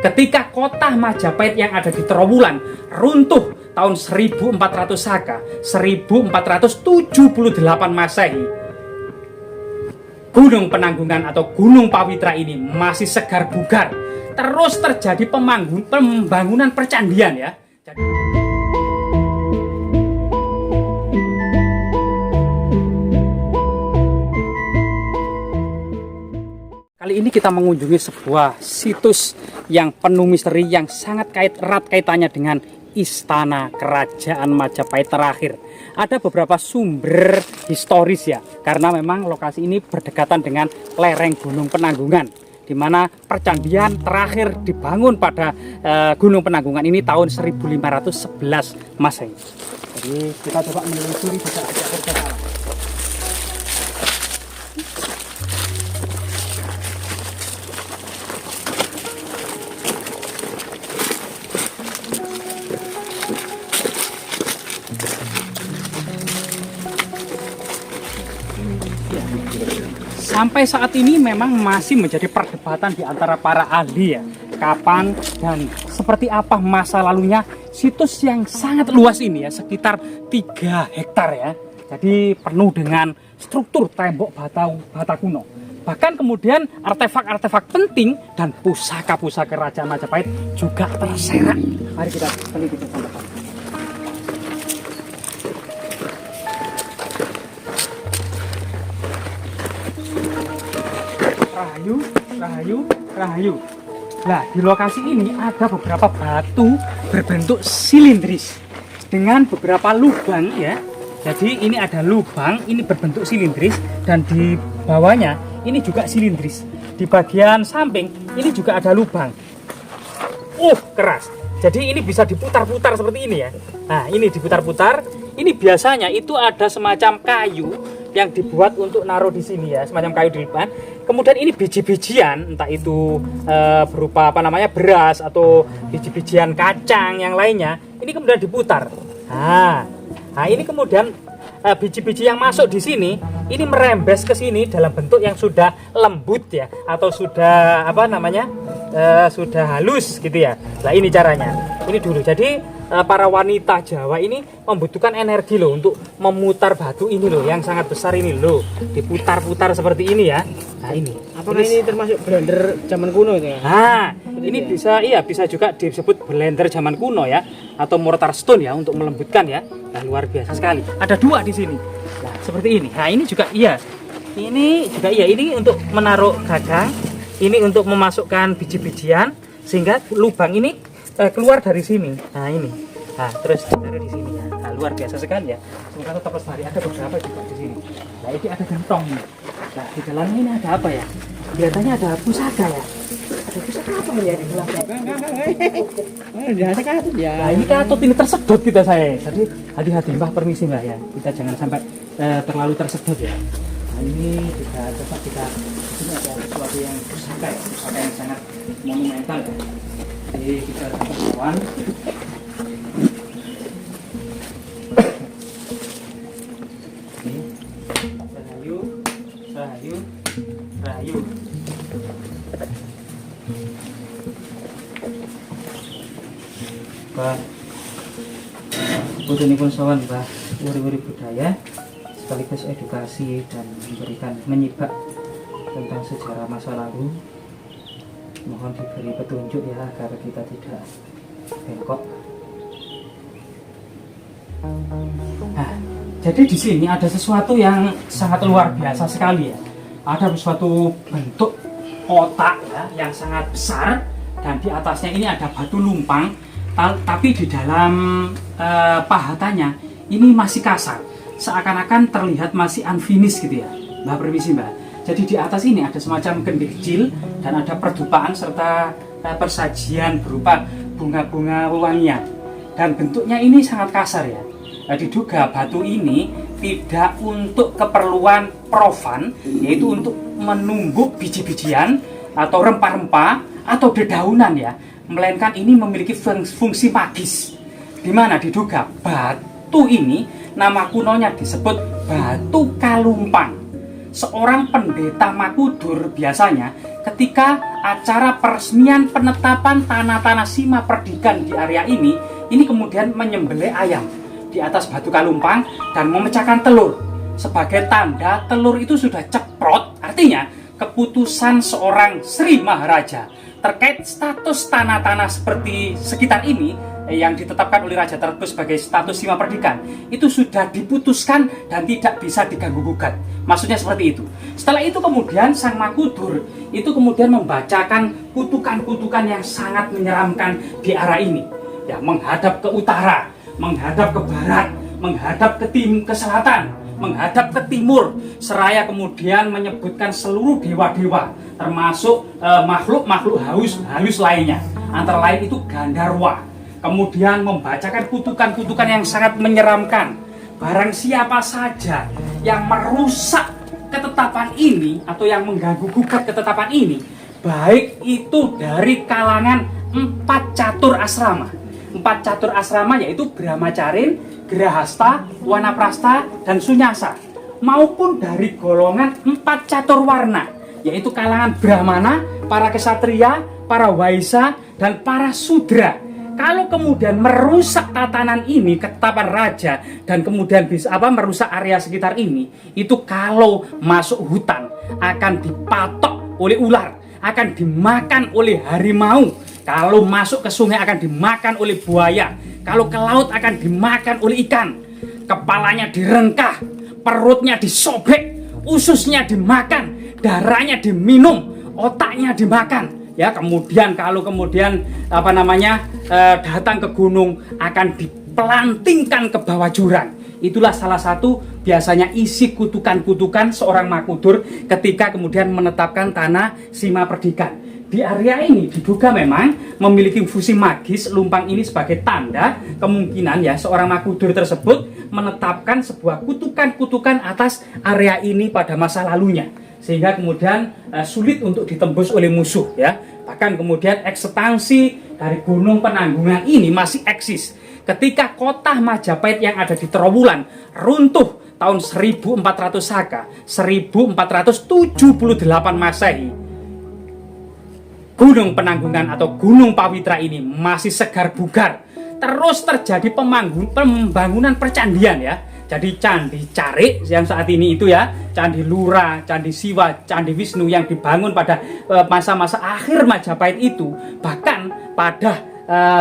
ketika kota Majapahit yang ada di Trowulan runtuh tahun 1400 Saka, 1478 Masehi, Gunung Penanggungan atau Gunung Pawitra ini masih segar bugar. Terus terjadi pembangunan percandian ya. Kali ini kita mengunjungi sebuah situs yang penuh misteri yang sangat erat kaitannya dengan Istana Kerajaan Majapahit terakhir. Ada beberapa sumber historis ya, karena memang lokasi ini berdekatan dengan lereng Gunung Penanggungan, di mana percandian terakhir dibangun pada Gunung Penanggungan ini tahun 1511 Masehi. Jadi kita coba menelusuri jejak-jejak perjalanan. Sampai saat ini memang masih menjadi perdebatan di antara para ahli ya, kapan dan seperti apa masa lalunya situs yang sangat luas ini ya, sekitar 3 hektar ya. Jadi penuh dengan struktur tembok bata kuno. Bahkan kemudian artefak-artefak penting dan pusaka-pusaka Kerajaan Majapahit juga terserak. Mari kita teliti bersama-sama. Rahayu. Nah, di lokasi ini ada beberapa batu berbentuk silindris dengan beberapa lubang ya. Jadi ini ada lubang, ini berbentuk silindris, dan di bawahnya ini juga silindris. Di bagian samping ini juga ada lubang. Keras. Jadi ini bisa diputar-putar seperti ini ya. Nah, ini diputar-putar. Ini biasanya itu ada semacam kayu yang dibuat untuk naruh di sini ya, semacam kayu di depan. Kemudian ini biji-bijian, entah itu berupa beras atau biji-bijian kacang yang lainnya, ini kemudian diputar. Nah ini kemudian biji-biji yang masuk di sini, ini merembes ke sini dalam bentuk yang sudah lembut ya, atau sudah sudah halus gitu ya. Nah ini caranya, ini dulu. Jadi para wanita Jawa ini membutuhkan energi loh untuk memutar batu ini loh, yang sangat besar ini loh, diputar-putar seperti ini ya. Nah ini. Apakah ini termasuk blender zaman kuno itu ya? Nah, ini bisa juga disebut blender zaman kuno ya, atau mortar stone ya, untuk melembutkan ya. Nah, luar biasa sekali. Ada 2 di sini. Nah, seperti ini. Nah, ini juga iya. Ini juga iya. Ini untuk menaruh gagang, ini untuk memasukkan biji-bijian sehingga lubang ini keluar dari sini. Nah, ini. Nah, terus ditaruh di sini ya. Nah, luar biasa sekali ya. Semoga tetap lestari. Ada beberapa juga di sini. Nah, ini ada gentong nih. Nah, di dalamnya ini ada apa ya? Kelihatannya ada pusaka ya. Ada pusaka apa ya di dalamnya? Nah, ini katut, ini tersedot saya. Jadi hati-hati Mbah, permisi Mbah ya. Kita jangan sampai terlalu tersedot ya. Nah, ini juga coba kita, ini ada sesuatu yang pusaka ya, pusaka yang sangat monumental ya. Jadi kita lakukan. Rahayu. Mbah, putunipun sowan Mbah, uri-uri budaya sekaligus edukasi dan menyibak tentang sejarah masa lalu. Mohon diberi petunjuk ya, agar kita tidak bengkok. Nah, jadi di sini ada sesuatu yang sangat luar biasa sekali ya. Ada suatu bentuk kotak ya, yang sangat besar, dan di atasnya ini ada batu lumpang, tapi di dalam pahatannya ini masih kasar, seakan-akan terlihat masih unfinished gitu ya. Mbak, permisi Mbak. Jadi di atas ini ada semacam kendi kecil dan ada perdupaan serta persajian berupa bunga-bunga wewangian, dan bentuknya ini sangat kasar ya. Nah, diduga batu ini tidak untuk keperluan profan, yaitu untuk menumbuk biji-bijian atau rempah-rempah atau dedaunan ya, melainkan ini memiliki fungsi magis, di mana diduga batu ini nama kunonya disebut batu kalumpang. Seorang pendeta Makudur biasanya ketika acara peresmian penetapan tanah-tanah Sima Perdikan di area ini kemudian menyembelih ayam di atas batu kalumpang dan memecahkan telur sebagai tanda telur itu sudah ceprot, artinya keputusan seorang Sri Maharaja terkait status tanah-tanah seperti sekitar ini yang ditetapkan oleh Raja tersebut sebagai status Sima Perdikan itu sudah diputuskan dan tidak bisa diganggu gugat. Maksudnya seperti itu. Setelah itu kemudian Sang Makudur itu kemudian membacakan kutukan-kutukan yang sangat menyeramkan di arah ini. Ya, menghadap ke utara, menghadap ke barat, menghadap ke selatan, menghadap ke timur, seraya kemudian menyebutkan seluruh dewa-dewa termasuk makhluk-makhluk halus lainnya, antara lain itu Gandharwa. Kemudian membacakan kutukan-kutukan yang sangat menyeramkan. Barang siapa saja yang merusak ketetapan ini atau yang mengganggu gugat ketetapan ini, baik itu dari kalangan 4 catur asrama. 4 catur asrama yaitu Brahmacarin, Grahasta, Wanaprastha, dan Sunyasa, maupun dari golongan 4 catur warna, yaitu kalangan Brahmana, para kesatria, para Waisya, dan para Sudra. Kalau kemudian merusak tatanan ini, ketetapan raja, dan kemudian bisa merusak area sekitar ini, itu kalau masuk hutan akan dipatok oleh ular, akan dimakan oleh harimau. Kalau masuk ke sungai akan dimakan oleh buaya. Kalau ke laut akan dimakan oleh ikan. Kepalanya direngkah, perutnya disobek, ususnya dimakan, darahnya diminum, otaknya dimakan. Ya, kemudian kalau datang ke gunung akan dipelantingkan ke bawah jurang. Itulah salah satu biasanya isi kutukan-kutukan seorang Makudur ketika kemudian menetapkan tanah Sima Perdikan. Di area ini diduga memang memiliki fungsi magis lumpang ini sebagai tanda kemungkinan ya seorang Makudur tersebut menetapkan sebuah kutukan-kutukan atas area ini pada masa lalunya, sehingga kemudian sulit untuk ditembus oleh musuh ya. Bahkan kemudian eksistensi dari Gunung Penanggungan ini masih eksis ketika kota Majapahit yang ada di Trowulan runtuh tahun 1400 Saka 1478 Masehi. Gunung Penanggungan atau Gunung Pawitra ini masih segar bugar. Terus terjadi pembangunan percandian ya. Jadi Candi Carik yang saat ini itu ya, Candi Lura, Candi Siwa, Candi Wisnu yang dibangun pada masa-masa akhir Majapahit itu, bahkan pada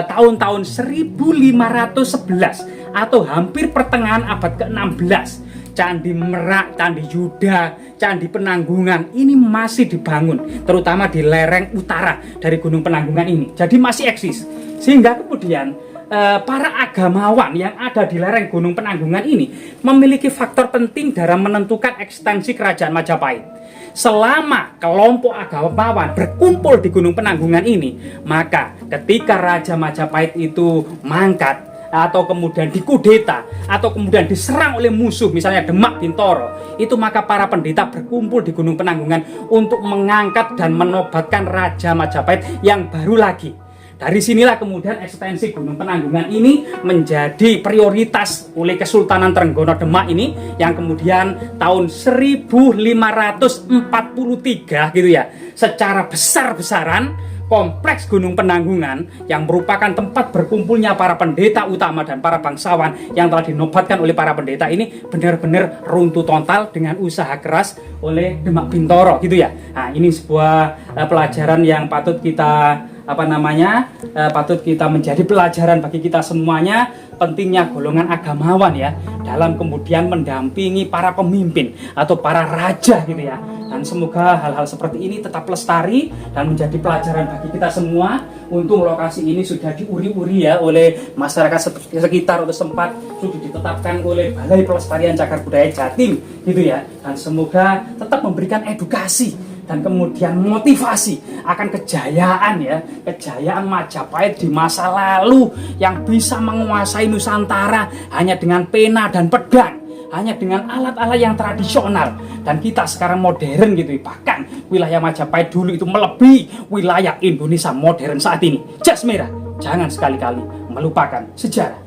tahun-tahun 1511 atau hampir pertengahan abad ke-16, Candi Merak, Candi Yuda, Candi Penanggungan ini masih dibangun, terutama di lereng utara dari Gunung Penanggungan ini. Jadi masih eksis. Sehingga kemudian para agamawan yang ada di lereng Gunung Penanggungan ini memiliki faktor penting dalam menentukan ekstensi kerajaan Majapahit. Selama kelompok agamawan berkumpul di Gunung Penanggungan ini, maka ketika Raja Majapahit itu mangkat atau kemudian dikudeta atau kemudian diserang oleh musuh misalnya Demak Bintoro, itu maka para pendeta berkumpul di Gunung Penanggungan untuk mengangkat dan menobatkan Raja Majapahit yang baru lagi. Dari sinilah kemudian eksistensi Gunung Penanggungan ini menjadi prioritas oleh Kesultanan Trenggono Demak ini, yang kemudian tahun 1543 gitu ya, secara besar-besaran kompleks Gunung Penanggungan yang merupakan tempat berkumpulnya para pendeta utama dan para bangsawan yang telah dinobatkan oleh para pendeta ini benar-benar runtuh total dengan usaha keras oleh Demak Bintoro gitu ya. Nah, ini sebuah pelajaran yang patut kita patut kita menjadi pelajaran bagi kita semuanya, pentingnya golongan agamawan ya dalam kemudian mendampingi para pemimpin atau para raja gitu ya. Dan semoga hal-hal seperti ini tetap lestari dan menjadi pelajaran bagi kita semua. Untung lokasi ini sudah diuri-uri ya oleh masyarakat sekitar atau sempat sudah ditetapkan oleh Balai Pelestarian Cagar Budaya Jatim gitu ya. Dan semoga tetap memberikan edukasi dan kemudian motivasi akan kejayaan ya, kejayaan Majapahit di masa lalu yang bisa menguasai Nusantara hanya dengan pena dan pedang, hanya dengan alat-alat yang tradisional. Dan kita sekarang modern gitu, bahkan wilayah Majapahit dulu itu melebihi wilayah Indonesia modern saat ini. Jas merah, jangan sekali-kali melupakan sejarah.